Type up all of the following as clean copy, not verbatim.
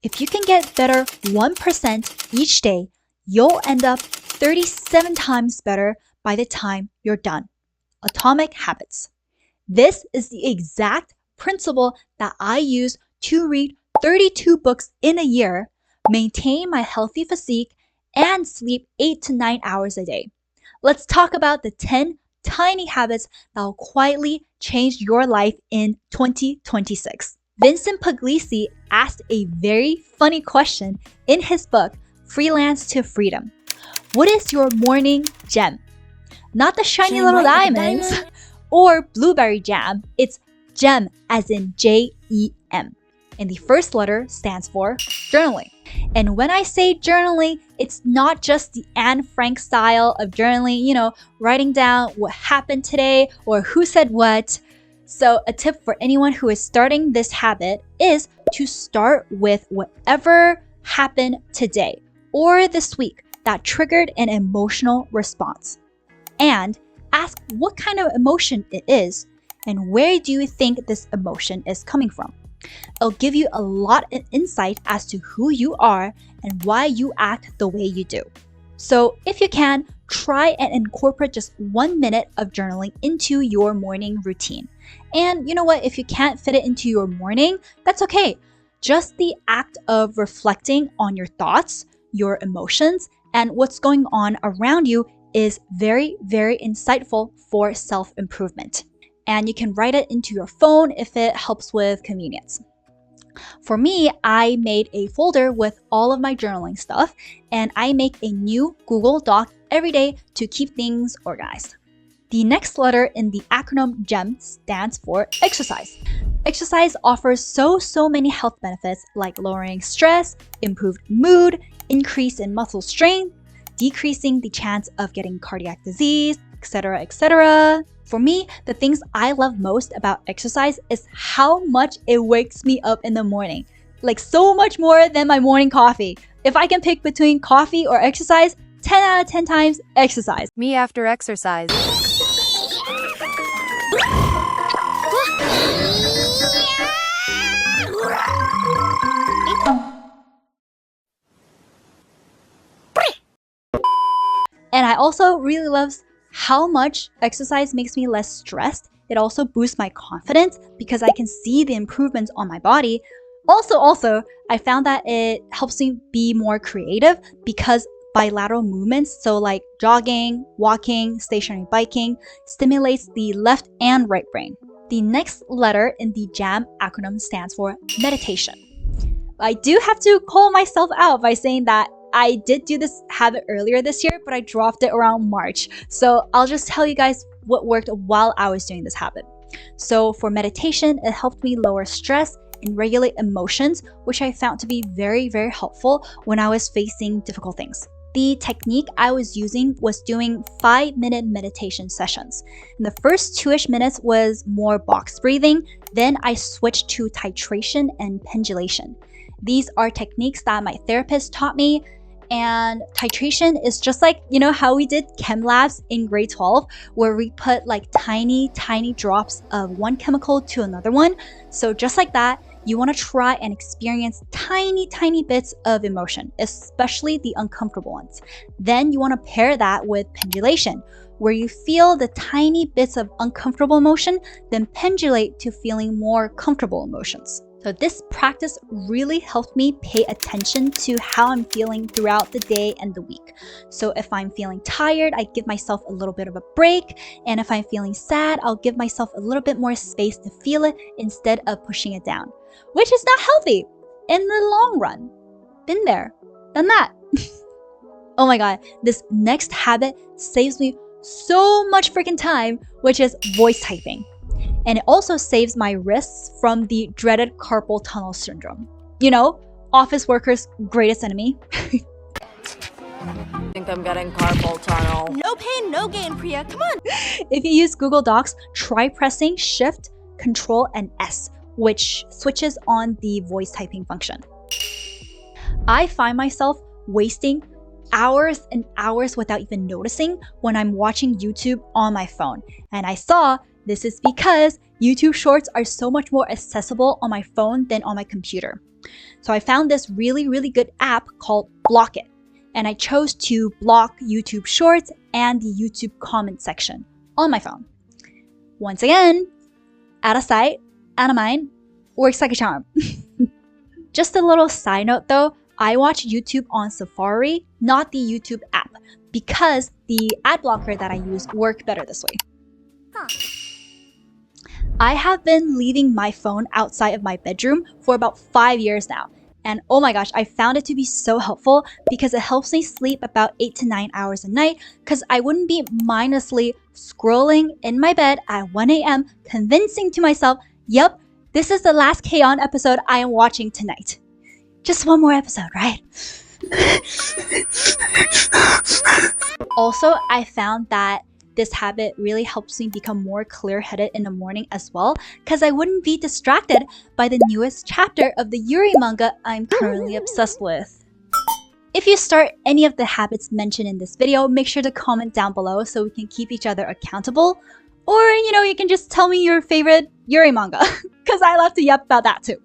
If you can get better 1% each day, you'll end up 37 times better by the time you're done. Atomic habits. This is the exact principle that I use to read 32 books in a year, maintain my healthy physique, and sleep 8 to 9 hours a day. Let's talk about the 10 tiny habits that will quietly change your life in 2026. Vincent Puglisi asked a very funny question in his book, Freelance to Freedom. What is your morning gem? Not the shiny little diamonds or blueberry jam. It's gem as in J-E-M. And the first letter stands for journaling. And when I say journaling, it's not just the Anne Frank style of journaling, writing down what happened today or who said what. So a tip for anyone who is starting this habit is to start with whatever happened today or this week that triggered an emotional response. And ask what kind of emotion it is and where do you think this emotion is coming from. It'll give you a lot of insight as to who you are and why you act the way you do. So if you can, try and incorporate just 1 minute of journaling into your morning routine. And you know what? If you can't fit it into your morning, that's okay. Just the act of reflecting on your thoughts, your emotions, and what's going on around you is very, very insightful for self-improvement. And you can write it into your phone if it helps with convenience. For me, I made a folder with all of my journaling stuff, and I make a new Google Doc every day to keep things organized. The next letter in the acronym GEM stands for exercise. Exercise offers so many health benefits like lowering stress, improved mood, increase in muscle strength, decreasing the chance of getting cardiac disease, etc., etc. For me, the things I love most about exercise is how much it wakes me up in the morning. Like so much more than my morning coffee. If I can pick between coffee or exercise, 10 out of 10 times exercise. Me after exercise. And I also really love how much exercise makes me less stressed. It also boosts my confidence because I can see the improvements on my body. Also, I found that it helps me be more creative because bilateral movements, so like jogging, walking, stationary biking, stimulates the left and right brain. The next letter in the JAM acronym stands for meditation. I do have to call myself out by saying that I did do this habit earlier this year, but I dropped it around March. So I'll just tell you guys what worked while I was doing this habit. So for meditation, it helped me lower stress and regulate emotions, which I found to be very, very helpful when I was facing difficult things. The technique I was using was doing 5-minute meditation sessions. And the first 2-ish minutes was more box breathing. Then I switched to titration and pendulation. These are techniques that my therapist taught me. And titration is just like, how we did chem labs in grade 12, where we put like tiny drops of one chemical to another one. So just like that, you want to try and experience tiny bits of emotion, especially the uncomfortable ones. Then you want to pair that with pendulation, where you feel the tiny bits of uncomfortable emotion, then pendulate to feeling more comfortable emotions. So this practice really helped me pay attention to how I'm feeling throughout the day and the week. So if I'm feeling tired, I give myself a little bit of a break. And if I'm feeling sad, I'll give myself a little bit more space to feel it instead of pushing it down, which is not healthy in the long run. Been there, done that. Oh my God, this next habit saves me so much freaking time, which is voice typing. And it also saves my wrists from the dreaded carpal tunnel syndrome. Office workers' greatest enemy. I think I'm getting carpal tunnel. No pain, no gain, Priya. Come on. If you use Google Docs, try pressing Shift, Control, and S, which switches on the voice typing function. I find myself wasting hours and hours without even noticing when I'm watching YouTube on my phone. And I saw this is because YouTube Shorts are so much more accessible on my phone than on my computer. So I found this really, really good app called Block It. And I chose to block YouTube Shorts and the YouTube comment section on my phone. Once again, out of sight, out of mind, works like a charm. Just a little side note though, I watch YouTube on Safari, not the YouTube app, because the ad blocker that I use work better this way. I have been leaving my phone outside of my bedroom for about 5 years now. And oh my gosh, I found it to be so helpful because it helps me sleep about 8 to 9 hours a night because I wouldn't be mindlessly scrolling in my bed at 1 a.m. convincing to myself, yep, this is the last K-On! Episode I am watching tonight. Just one more episode, right? Also, I found that this habit really helps me become more clear-headed in the morning as well because I wouldn't be distracted by the newest chapter of the Yuri manga I'm currently obsessed with. If you start any of the habits mentioned in this video, make sure to comment down below so we can keep each other accountable. Or, you can just tell me your favorite Yuri manga because I love to yap about that too.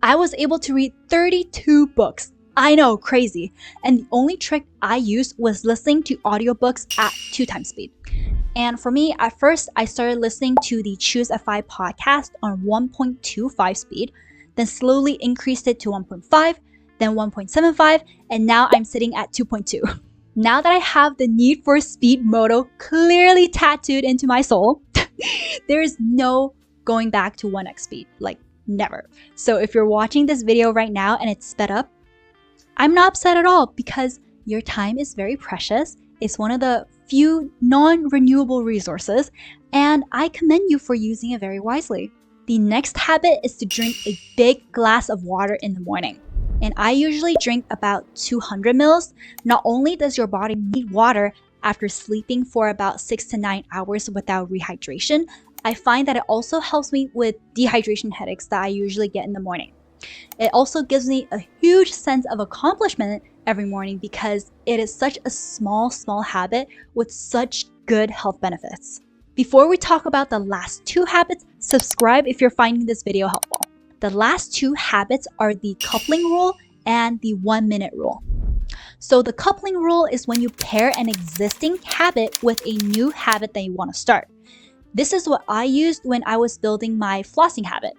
I was able to read 32 books. I know, crazy. And the only trick I used was listening to audiobooks at 2 times speed. And for me, at first, I started listening to the Choose FI podcast on 1.25 speed, then slowly increased it to 1.5, then 1.75, and now I'm sitting at 2.2. Now that I have the Need for Speed motto clearly tattooed into my soul, there is no going back to 1x speed, like never. So if you're watching this video right now and it's sped up, I'm not upset at all because your time is very precious. It's one of the few non-renewable resources, and I commend you for using it very wisely. The next habit is to drink a big glass of water in the morning. And I usually drink about 200 mils. Not only does your body need water after sleeping for about 6 to 9 hours without rehydration, I find that it also helps me with dehydration headaches that I usually get in the morning. It also gives me a huge sense of accomplishment every morning because it is such a small habit with such good health benefits. Before we talk about the last 2 habits, subscribe if you're finding this video helpful. The last 2 habits are the coupling rule and the 1-minute rule. So the coupling rule is when you pair an existing habit with a new habit that you want to start. This is what I used when I was building my flossing habit.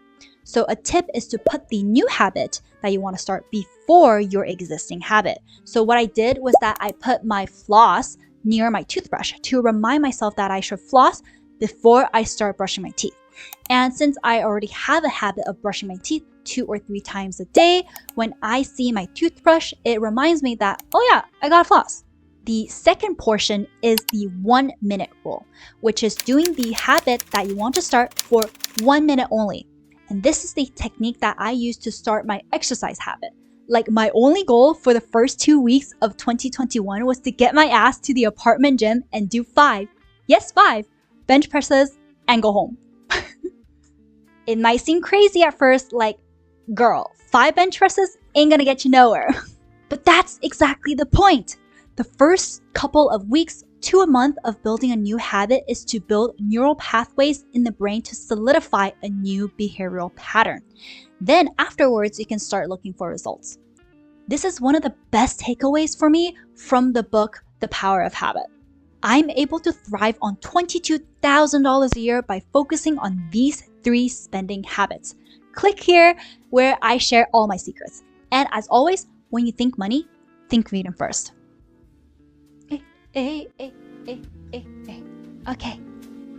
So a tip is to put the new habit that you want to start before your existing habit. So what I did was that I put my floss near my toothbrush to remind myself that I should floss before I start brushing my teeth. And since I already have a habit of brushing my teeth 2 or 3 times a day, when I see my toothbrush, it reminds me that, oh yeah, I gotta floss. The second portion is the 1-minute rule, which is doing the habit that you want to start for 1 minute only. And this is the technique that I use to start my exercise habit. Like my only goal for the first 2 weeks of 2021 was to get my ass to the apartment gym and do 5, yes 5, bench presses and go home. It might seem crazy at first, like, girl, 5 bench presses ain't gonna get you nowhere. But that's exactly the point. The first couple of weeks to a month of building a new habit is to build neural pathways in the brain to solidify a new behavioral pattern. Then afterwards, you can start looking for results. This is one of the best takeaways for me from the book, The Power of Habit. I'm able to thrive on $22,000 a year by focusing on these 3 spending habits. Click here where I share all my secrets. And as always, when you think money, think freedom first. Okay,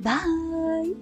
bye.